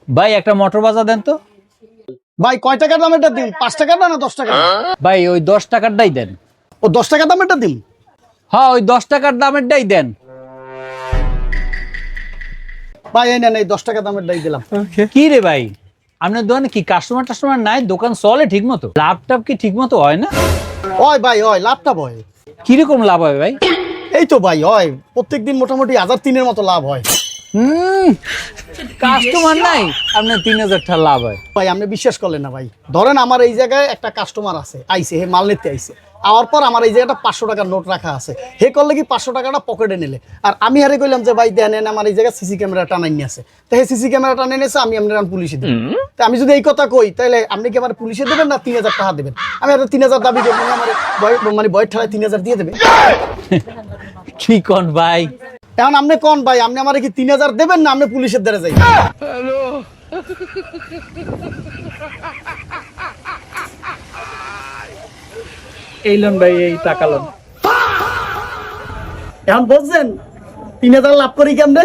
ভাই একটা মোটর বাজা দেন তো। ভাই কয় টাকা দামেরটা দিন, 5 টাকা না 10 টাকা? ভাই ওই 10 টাকারটাই দেন। ও 10 টাকা দামেরটা দিন। হ্যাঁ ওই 10 টাকার দামেরটাই দেন। ভাই এই নেন, এই 10 টাকা দামেরটাই দিলাম। কি রে ভাই, আপনার দোকানে কি কাস্টমার নাই? দোকান চলে ঠিক মতো? লাভটাপ কি ঠিক মতো হয় না? ওই ভাই ওই লাভটা হয়। কিরকম লাভ হয় ভাই? এই তো ভাই হয়, প্রত্যেকদিন মোটামুটি 1003-এর মতো লাভ হয়। কাস্টমার নাই আপনার 3000 টাকা লাভ হয়? ভাই আপনি বিশ্বাস করলেন না ভাই, ধরেন আমার এই জায়গায় একটা কাস্টমার আছে, আইছে হে মাল নিতে আইছে, আওয়ার পর আমার এই জায়গাটা 500 টাকার নোট রাখা আছে, হে করলে কি 500 টাকাটা পকেটে নিলে, আর আমি হারে কইলাম যে ভাই দেন আমার এই জায়গায় সিসি ক্যামেরা টানাই নিয়ে আছে, তো হে সিসি ক্যামেরা টানাই নিয়েছে, আমি আপনার পুলিশে দিই। তা আমি যদি এই কথা কই তাহলে আপনি কি আমার পুলিশে দেবেন না 3000 টাকা দেবেন? আমি আর 3000 দাবি করবো, আমার মানে বয়ের ঠাড়ায় 3000 দিয়ে দেবে। ঠিক কোন ভাই? এখন আপনি কোন ভাই, আপনি আমার কি 3000 দেবেন না আপনি পুলিশের দ্বারা যাই? এই লোন ভাই, এই টাকা লোন। এখন বলছেন 3000 লাভ করি কেমনে?